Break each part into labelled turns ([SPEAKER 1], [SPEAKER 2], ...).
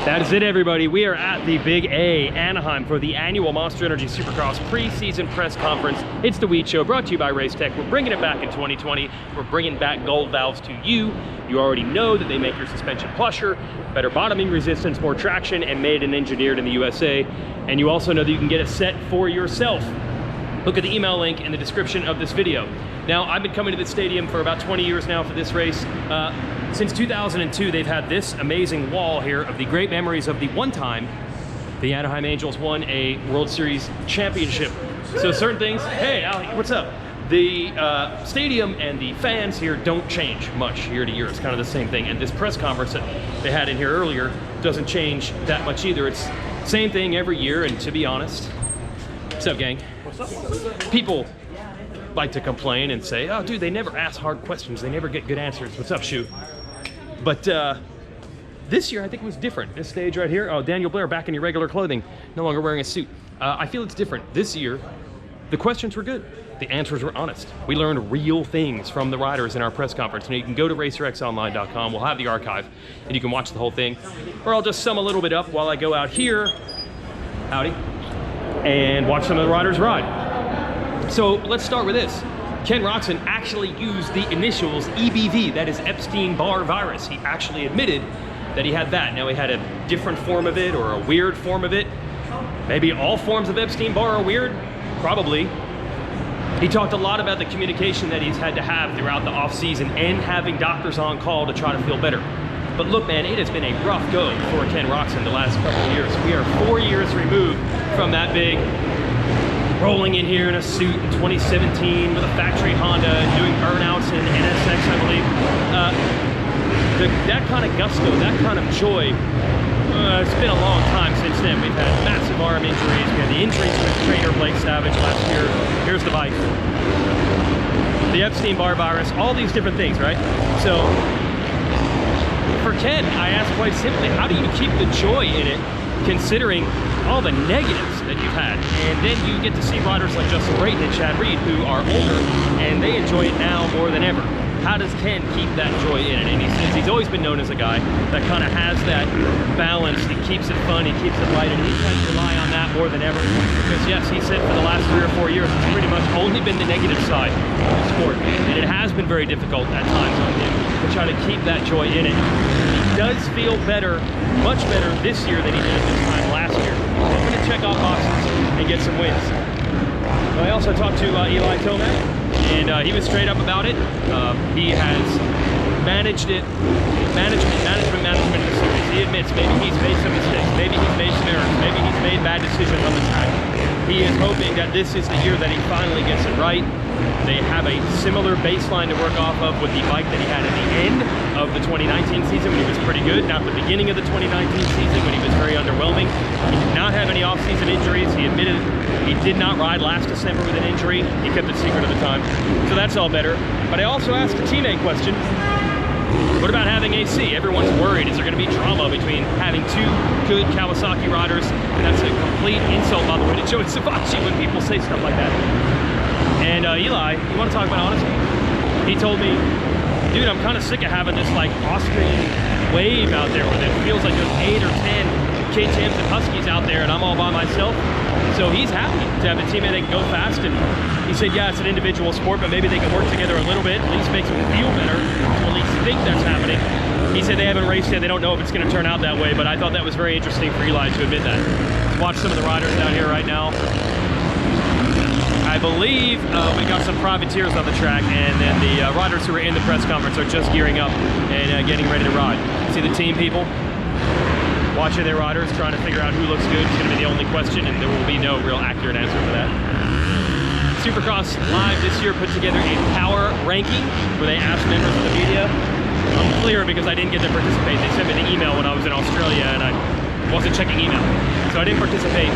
[SPEAKER 1] That is it, everybody. We are at the Big A, Anaheim, for the annual Monster Energy Supercross preseason press conference. It's the Weege Show, brought to you by Race Tech. We're bringing it back in 2020. We're bringing back gold valves to you. You already know that they make your suspension plusher, better bottoming resistance, more traction, and made and engineered in the USA. And you also know that you can get a set for yourself. Look at the email link in the description of this video. Now, I've been coming to this stadium for about 20 years now for this race. Since 2002, they've had this amazing wall here of the great memories of the one time the Anaheim Angels won a World Series championship. So certain things, hey, Ali, what's up? The stadium and the fans here don't change much year to year. It's kind of the same thing. And this press conference that they had in here earlier doesn't change that much either. It's the same thing every year, and to be honest, what's up, gang? What's up? People like to complain and say, oh, dude, they never ask hard questions. They never get good answers. What's up, Shu? But this year, I think it was different. This stage right here, oh, Daniel Blair back in your regular clothing, no longer wearing a suit. I feel it's different. This year, the questions were good. The answers were honest. We learned real things from the riders in our press conference. And you can go to racerxonline.com. We'll have the archive, and you can watch the whole thing. Or I'll just sum a little bit up while I go out here, howdy, and watch some of the riders ride. So let's start with this. Ken Roczen actually used the initials EBV, that is Epstein-Barr virus. He actually admitted that he had that. Now, he had a different form of it or a weird form of it. Maybe all forms of Epstein-Barr are weird, probably. He talked a lot about the communication that he's had to have throughout the off-season and having doctors on call to try to feel better. But look, man, it has been a rough go for Ken Roczen the last couple of years. We are 4 years removed from that big rolling in here in a suit in 2017 with a factory Honda and doing burnouts in NSX, I believe. That kind of gusto, that kind of joy, it's been a long time since then. We've had massive arm injuries. We had the injuries with trainer Blake Savage last year. Here's the bike. The Epstein-Barr virus, all these different things, right? So for Ken, I asked quite simply, how do you keep the joy in it considering all the negatives that you've had? And then you get to see riders like Justin Brayton and Chad Reed who are older and they enjoy it now more than ever. How does Ken keep that joy in it? And he says he's always been known as a guy that kind of has that balance. He keeps it fun, he keeps it light, and he tries to rely on that more than ever. Because yes, he said for the last 3 or 4 years, it's pretty much only been the negative side of the sport. And it has been very difficult at times on him to try to keep that joy in it. He does feel better, much better this year than he did this time last year. He's going to check off boxes and get some wins. I also talked to Eli Tomac, and he was straight up about it. He has managed it, management in the series. He admits maybe he's made some mistakes, maybe he's made some errors, maybe he's made bad decisions on the track. He is hoping that this is the year that he finally gets it right. They have a similar baseline to work off of with the bike that he had at the end of the 2019 season when he was pretty good, not the beginning of the 2019 season when he was very underwhelming. He did not have any off-season injuries. He admitted he did not ride last December with an injury. He kept it secret at the time. So that's all better. But I also asked a teammate question. What about having AC? Everyone's worried. Is there going to be drama between having 2 good Kawasaki riders? And that's a complete insult, by the way, to Joey Savatgy when people say stuff like that. And Eli, you want to talk about honesty? He told me, dude, I'm kind of sick of having this like Austrian wave out there where it feels like there's 8 or 10 KTMs and Huskies out there and I'm all by myself. So he's happy to have a teammate that can go fast. And he said, yeah, it's an individual sport, but maybe they can work together a little bit, at least makes them feel better, or at least think that's happening. He said they haven't raced yet, they don't know if it's going to turn out that way, but I thought that was very interesting for Eli to admit that. Let's watch some of the riders down here right now. I believe we got some privateers on the track, and then the riders who are in the press conference are just gearing up and getting ready to ride. See the team people watching their riders, trying to figure out who looks good. It's going to be the only question, and there will be no real accurate answer for that. Supercross Live this year put together a power ranking where they asked members of the media. I'm clear because I didn't get to participate. They sent me the email when I was in Australia, and I wasn't checking email. So I didn't participate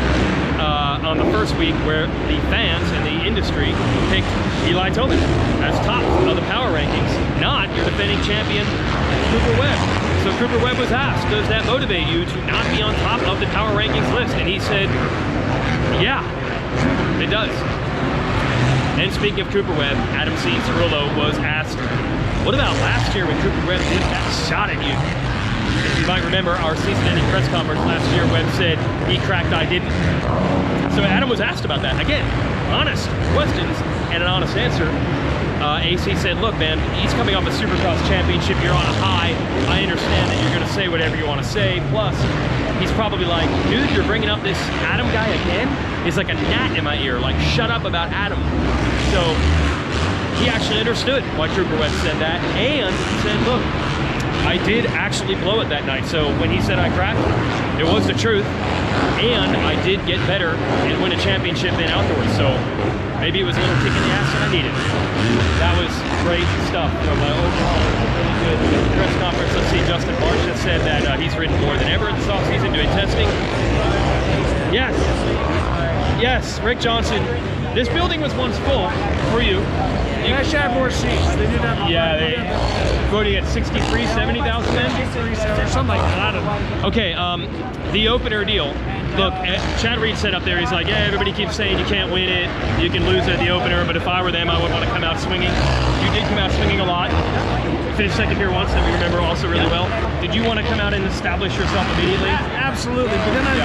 [SPEAKER 1] on the first week where the fans and the industry picked Eli Tomac as top of the power rankings, not your defending champion, Cooper Webb. So Cooper Webb was asked, does that motivate you to not be on top of the power rankings list? And he said, yeah, it does. And speaking of Cooper Webb, Adam Cirillo was asked, what about last year when Cooper Webb did that shot at you? If you might remember our season-ending press conference last year, Webb said he cracked, I didn't. So Adam was asked about that. Again, honest questions and an honest answer. AC said, look, man, he's coming off a Supercross championship. You're on a high. I understand that you're going to say whatever you want to say. Plus, he's probably like, dude, you're bringing up this Adam guy again? It's like a gnat in my ear. Like, shut up about Adam. So he actually understood why Trooper Webb said that. And he said, look, I did actually blow it that night. So when he said I cracked, it was the truth. And I did get better and win a championship in outdoors. So maybe it was a little kick in the ass that I needed. That was great stuff from overall really good press conference. Let's see, Justin Marsh just said that he's ridden more than ever this offseason doing testing. Yes. Yes, Rick Johnson. This building was once full for you.
[SPEAKER 2] They actually had more seats. They did have.
[SPEAKER 1] Yeah, they voting at 63, 70,000 then?
[SPEAKER 2] 63, something like that. I don't know.
[SPEAKER 1] Okay, the opener deal. Look, Chad Reed said up there, he's like, yeah, everybody keeps saying you can't win it, you can lose it at the opener, but if I were them, I would want to come out swinging. You did come out swinging a lot. Finished second here once, that we remember also really well. Did you want to come out and establish yourself immediately?
[SPEAKER 2] Absolutely, but then I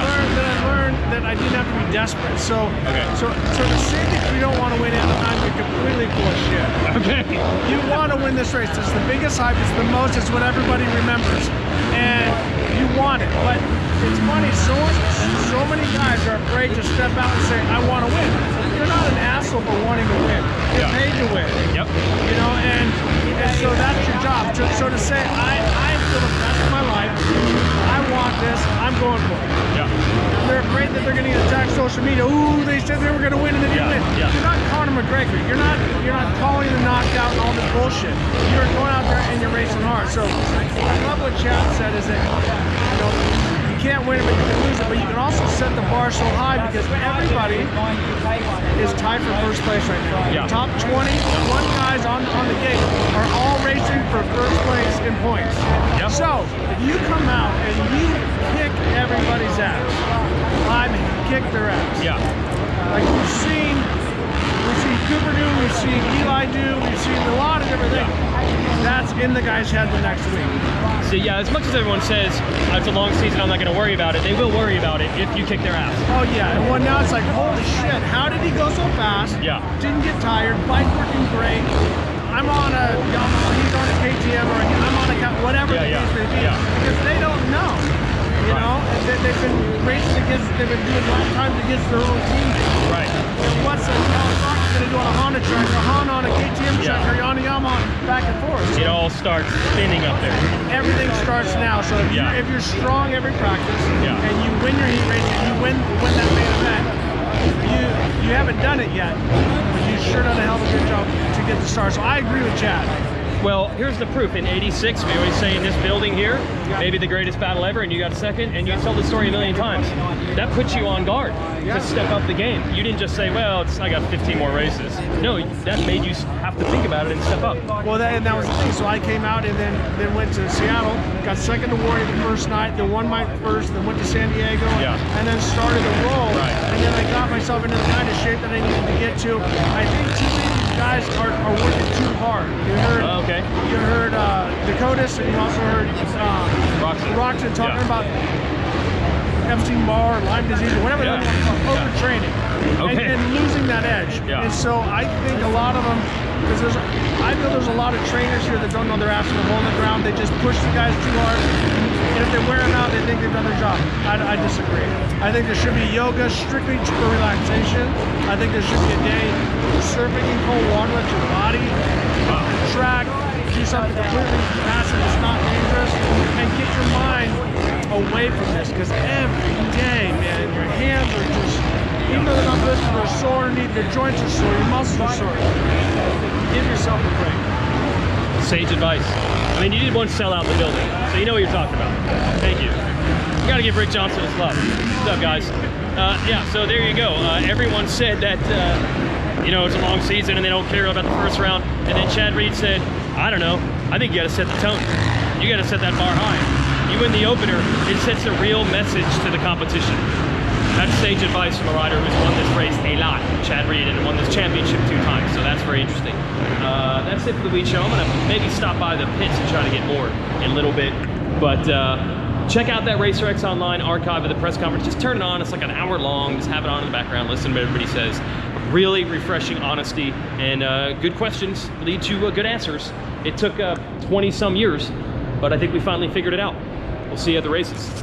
[SPEAKER 2] learned that I didn't have to be desperate. So to say that you don't want to win it, I'm completely full of shit.
[SPEAKER 1] Okay.
[SPEAKER 2] You want to win this race. It's the biggest hype. It's the most. It's what everybody remembers, and you want it. But it's funny. So many guys are afraid to step out and say, "I want to win." You're not an asshole for wanting to win. You're paid to win. Yep. You know, and so that's your job. So to say, I feel the best of my life. I want this. I'm going for it. Yeah. They're afraid that they're going to get attacked social media. Ooh, they said they were going to win and they didn't win. Yeah. You're not Conor McGregor. You're not calling the knockout and all this bullshit. You're going out there and you're racing hard. So I love what Chad said is that, you know, you can't win it, but you can lose it. But you can also set the bar so high because everybody is tied for first place right now. Yeah. The top 21 guys on the gate are all racing for first place in points. Yep. So if you come out and you kick everybody's ass, I mean, kick their ass. Yeah. Like we've seen Cooper do, we've seen Eli do, we've seen a lot of different things. That's in the guy's head the next week.
[SPEAKER 1] So yeah, as much as everyone says it's a long season, I'm not going to worry about it, they will worry about it if you kick their ass.
[SPEAKER 2] Oh yeah, and well now it's like, holy shit, how did he go so fast? Yeah. Didn't get tired, bike working great. I'm on a Yamaha, he's on a KTM, or I'm on a whatever the case may be, because they don't know. You know, they've been racing against, they've been doing long times against their own team. Right. And what's a Yamaha going to do on a Honda track, or Honda on a KTM track, or on a Yamaha, back and forth? So
[SPEAKER 1] it all starts spinning up there.
[SPEAKER 2] Everything starts now. So if you're strong every practice, and you win your heat race, and you win that main event, you haven't done it yet, but you sure done a hell of a good job to get the start. So I agree with Chad.
[SPEAKER 1] Well, here's the proof. In '86, we always say in this building here, maybe the greatest battle ever, and you got second, and you tell the story a million times. That puts you on guard to step up the game. You didn't just say, well, I got 15 more races. No, that made you have to think about it and step up.
[SPEAKER 2] Well, that was the thing. So I came out and then went to Seattle, got second to Warrior the first night, then won my first, then went to San Diego, and then started to roll. Right. And then I got myself into the kind of shape that I needed to get to. I think too many guys are working too hard. You heard Dakotas, and you also heard Roxon talking about Epstein-Barr, Lyme disease, or whatever they want to call it, overtraining, and losing that edge. And so I think a lot of them, because I feel there's a lot of trainers here that don't know they're after the hole in the ground. They just push the guys too hard, and if they wear them out, they think they've done their job. I disagree. I think there should be yoga strictly for relaxation. I think there should be a day surfing in cold water with your body, track, do something completely passive that's not dangerous, and get your mind away from this, because every day, man, your hands are just, even though they're not good, they're sore, their joints are sore, your muscles are sore. Give yourself a break.
[SPEAKER 1] Sage advice. I mean, you did once sell out the building, so you know what you're talking about. Thank you. You gotta give Rick Johnson his love. What's up, guys? Yeah, so there you go. Everyone said that, you know, it's a long season and they don't care about the first round. And then Chad Reed said, I don't know, I think you gotta set the tone. You gotta set that bar high. You win the opener, it sets a real message to the competition. That's sage advice from a rider who's won this race a lot, Chad Reed, and won this championship 2 times, so that's very interesting. That's it for the Weege show. I'm gonna maybe stop by the pits and try to get more in a little bit. But check out that RacerX Online archive of the press conference. Just turn it on. It's like an hour long. Just have it on in the background. Listen to what everybody says. Really refreshing honesty, and good questions lead to good answers. It took 20 some years, but I think we finally figured it out. We'll see you at the races.